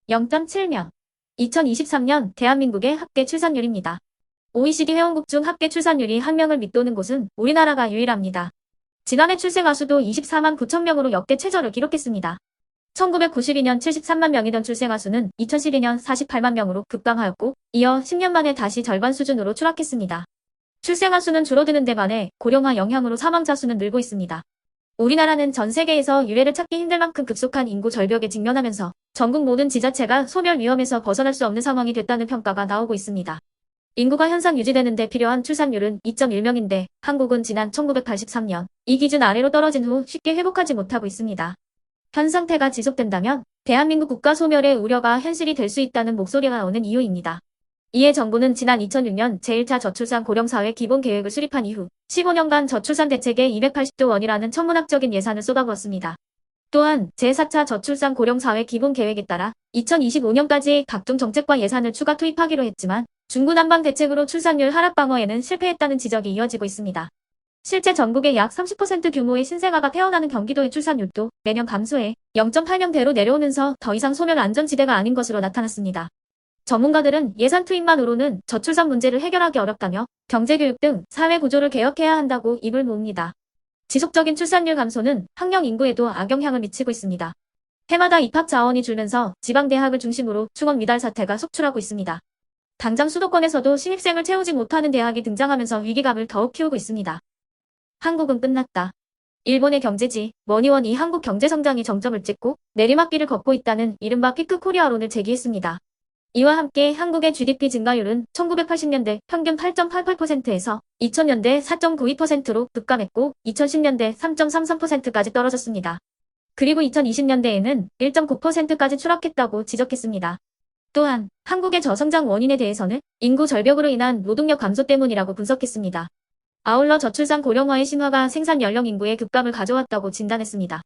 0.7명. 2023년 대한민국의 합계 출산율입니다. OECD 회원국 중 합계 출산율이 1명을 밑도는 곳은 우리나라가 유일합니다. 지난해 출생 아수도 24만 9천 명으로 역대 최저를 기록했습니다. 1992년 73만 명이던 출생 아수는 2012년 48만 명으로 급감하였고, 이어 10년 만에 다시 절반 수준으로 추락했습니다. 출생 아수는 줄어드는 데 반해 고령화 영향으로 사망자 수는 늘고 있습니다. 우리나라는 전 세계에서 유례를 찾기 힘들 만큼 급속한 인구 절벽에 직면하면서 전국 모든 지자체가 소멸 위험에서 벗어날 수 없는 상황이 됐다는 평가가 나오고 있습니다. 인구가 현상 유지되는 데 필요한 출산율은 2.1명인데 한국은 지난 1983년 이 기준 아래로 떨어진 후 쉽게 회복하지 못하고 있습니다. 현 상태가 지속된다면 대한민국 국가 소멸의 우려가 현실이 될 수 있다는 목소리가 나오는 이유입니다. 이에 정부는 지난 2006년 제1차 저출산 고령사회 기본계획을 수립한 이후 15년간 저출산 대책에 280조 원이라는 천문학적인 예산을 쏟아부었습니다. 또한 제4차 저출산 고령사회 기본계획에 따라 2025년까지 각종 정책과 예산을 추가 투입하기로 했지만 중구난방 대책으로 출산율 하락 방어에는 실패했다는 지적이 이어지고 있습니다. 실제 전국의 약 30% 규모의 신생아가 태어나는 경기도의 출산율도 매년 감소해 0.8명대로 내려오면서 더 이상 소멸 안전지대가 아닌 것으로 나타났습니다. 전문가들은 예산 투입만으로는 저출산 문제를 해결하기 어렵다며 경제교육 등 사회 구조를 개혁해야 한다고 입을 모읍니다. 지속적인 출산율 감소는 학령 인구에도 악영향을 미치고 있습니다. 해마다 입학 자원이 줄면서 지방대학을 중심으로 충원 미달 사태가 속출하고 있습니다. 당장 수도권에서도 신입생을 채우지 못하는 대학이 등장하면서 위기감을 더욱 키우고 있습니다. 한국은 끝났다. 일본의 경제지 머니원이 한국 경제 성장이 정점을 찍고 내리막길을 걷고 있다는 이른바 피크 코리아론을 제기했습니다. 이와 함께 한국의 GDP 증가율은 1980년대 평균 8.88%에서 2000년대 4.92%로 급감했고 2010년대 3.33%까지 떨어졌습니다. 그리고 2020년대에는 1.9%까지 추락했다고 지적했습니다. 또한 한국의 저성장 원인에 대해서는 인구 절벽으로 인한 노동력 감소 때문이라고 분석했습니다. 아울러 저출산 고령화의 심화가 생산 연령 인구의 급감을 가져왔다고 진단했습니다.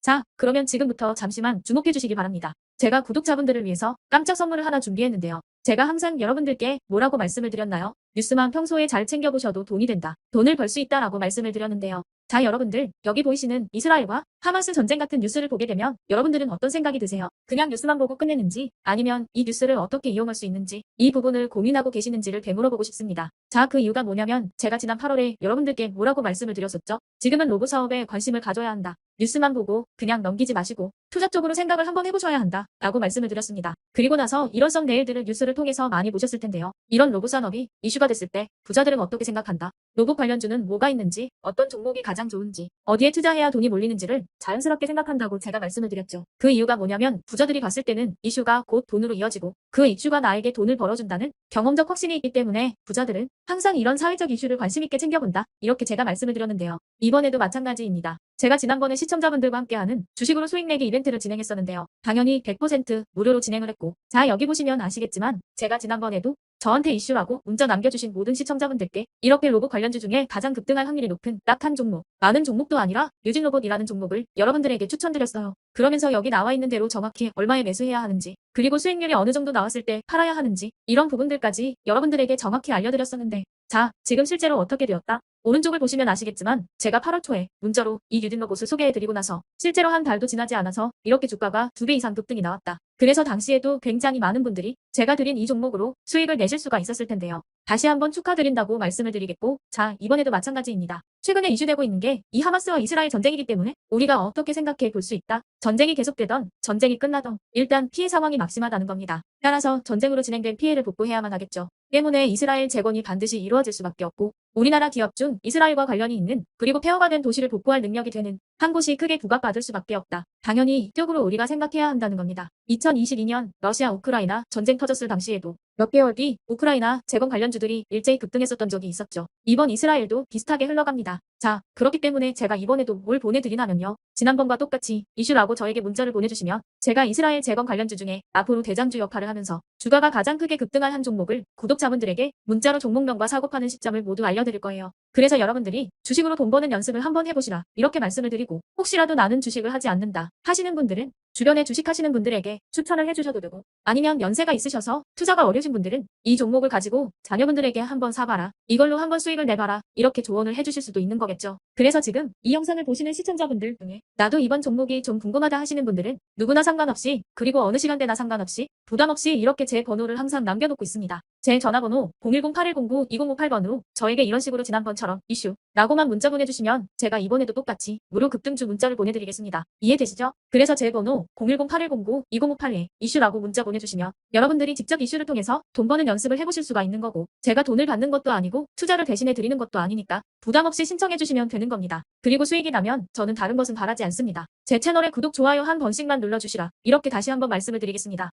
자, 그러면 지금부터 잠시만 주목해 주시기 바랍니다. 제가 구독자분들을 위해서 깜짝 선물을 하나 준비했는데요. 제가 항상 여러분들께 뭐라고 말씀을 드렸나요? 뉴스만 평소에 잘 챙겨보셔도 돈이 된다. 돈을 벌 수 있다라고 말씀을 드렸는데요. 자, 여러분들, 여기 보이시는 이스라엘과 하마스 전쟁 같은 뉴스를 보게 되면 여러분들은 어떤 생각이 드세요? 그냥 뉴스만 보고 끝내는지 아니면 이 뉴스를 어떻게 이용할 수 있는지 이 부분을 고민하고 계시는지를 되물어보고 싶습니다. 자, 그 이유가 뭐냐면 제가 지난 8월에 여러분들께 뭐라고 말씀을 드렸었죠? 지금은 로봇 사업에 관심을 가져야 한다. 뉴스만 보고 그냥 넘기지 마시고 투자 쪽으로 생각을 한번 해보셔야 한다 라고 말씀을 드렸습니다. 그리고 나서 이런 썸네일들을 뉴스를 통해서 많이 보셨을 텐데요. 이런 로봇 산업이 이슈가 됐을 때 부자들은 어떻게 생각한다? 로봇 관련주는 뭐가 있는지, 어떤 종목이 가장 좋은지, 어디에 투자해야 돈이 몰리는지를 자연스럽게 생각한다고 제가 말씀을 드렸죠. 그 이유가 뭐냐면 부자들이 봤을 때는 이슈가 곧 돈으로 이어지고 그 이슈가 나에게 돈을 벌어준다는 경험적 확신이 있기 때문에 부자들은 항상 이런 사회적 이슈를 관심 있게 챙겨본다. 이렇게 제가 말씀을 드렸는데요. 이번에도 마찬가지입니다. 제가 지난번에 시청자분들과 함께하는 주식으로 수익 내기 이벤트를 진행했었는데요. 당연히 100% 무료로 진행을 했고, 자, 여기 보시면 아시겠지만 제가 지난번에도 저한테 이슈라고 문자 남겨주신 모든 시청자분들께 이렇게 로봇 관련주 중에 가장 급등할 확률이 높은 딱 한 종목, 많은 종목도 아니라 뉴진로봇이라는 종목을 여러분들에게 추천드렸어요. 그러면서 여기 나와 있는 대로 정확히 얼마에 매수해야 하는지, 그리고 수익률이 어느 정도 나왔을 때 팔아야 하는지 이런 부분들까지 여러분들에게 정확히 알려드렸었는데, 자, 지금 실제로 어떻게 되었다? 오른쪽을 보시면 아시겠지만 제가 8월 초에 문자로 이 뉴진로봇을 소개해드리고 나서 실제로 한 달도 지나지 않아서 이렇게 주가가 2배 이상 급등이 나왔다. 그래서 당시에도 굉장히 많은 분들이 제가 드린 이 종목으로 수익을 내실 수가 있었을 텐데요. 다시 한번 축하드린다고 말씀을 드리겠고, 자, 이번에도 마찬가지입니다. 최근에 이슈되고 있는 게 이 하마스와 이스라엘 전쟁이기 때문에 우리가 어떻게 생각해 볼 수 있다? 전쟁이 계속되던, 전쟁이 끝나던 일단 피해 상황이 막심하다는 겁니다. 따라서 전쟁으로 진행된 피해를 복구해야만 하겠죠. 때문에 이스라엘 재건이 반드시 이루어질 수밖에 없고 우리나라 기업 중 이스라엘과 관련이 있는 그리고 폐허가 된 도시를 복구할 능력이 되는 한 곳이 크게 부각받을 수밖에 없다. 당연히 이쪽으로 우리가 생각해야 한다는 겁니다. 2022년 러시아 우크라이나 전쟁 터졌을 당시에도 몇 개월 뒤 우크라이나 재건 관련주들이 일제히 급등했었던 적이 있었죠. 이번 이스라엘도 비슷하게 흘러갑니다. 자, 그렇기 때문에 제가 이번에도 뭘 보내드리냐면요. 지난번과 똑같이 이슈라고 저에게 문자를 보내주시면 제가 이스라엘 재건 관련주 중에 앞으로 대장주 역할을 하면서 주가가 가장 크게 급등할 한 종목을 구독자분들에게 문자로 종목명과 사고파는 시점을 모두 알려드릴 거예요. 그래서 여러분들이 주식으로 돈 버는 연습을 한번 해보시라 이렇게 말씀을 드리고, 혹시라도 나는 주식을 하지 않는다 하시는 분들은 주변에 주식하시는 분들에게 추천을 해주셔도 되고, 아니면 연세가 있으셔서 투자가 어려우신 분들은 이 종목을 가지고 자녀분들에게 한번 사봐라, 이걸로 한번 수익을 내봐라 이렇게 조언을 해주실 수도 있는 겁니다. 거겠죠. 그래서 지금 이 영상을 보시는 시청자분들 중에 나도 이번 종목이 좀 궁금하다 하시는 분들은 누구나 상관없이 그리고 어느 시간대나 상관없이 부담 없이 이렇게 제 번호를 항상 남겨놓고 있습니다. 제 전화번호 010-8109-2058번으로 저에게 이런 식으로 지난번처럼 이슈라고만 문자 보내주시면 제가 이번에도 똑같이 무료 급등주 문자를 보내드리겠습니다. 이해되시죠? 그래서 제 번호 010-8109-2058에 이슈라고 문자 보내주시면 여러분들이 직접 이슈를 통해서 돈 버는 연습을 해보실 수가 있는 거고 제가 돈을 받는 것도 아니고 투자를 대신해 드리는 것도 아니니까 부담 없이 신청해 주시면 되는 겁니다. 그리고 수익이 나면 저는 다른 것은 바라지 않습니다. 제 채널에 구독, 좋아요 한 번씩만 눌러주시라. 이렇게 다시 한번 말씀을 드리겠습니다.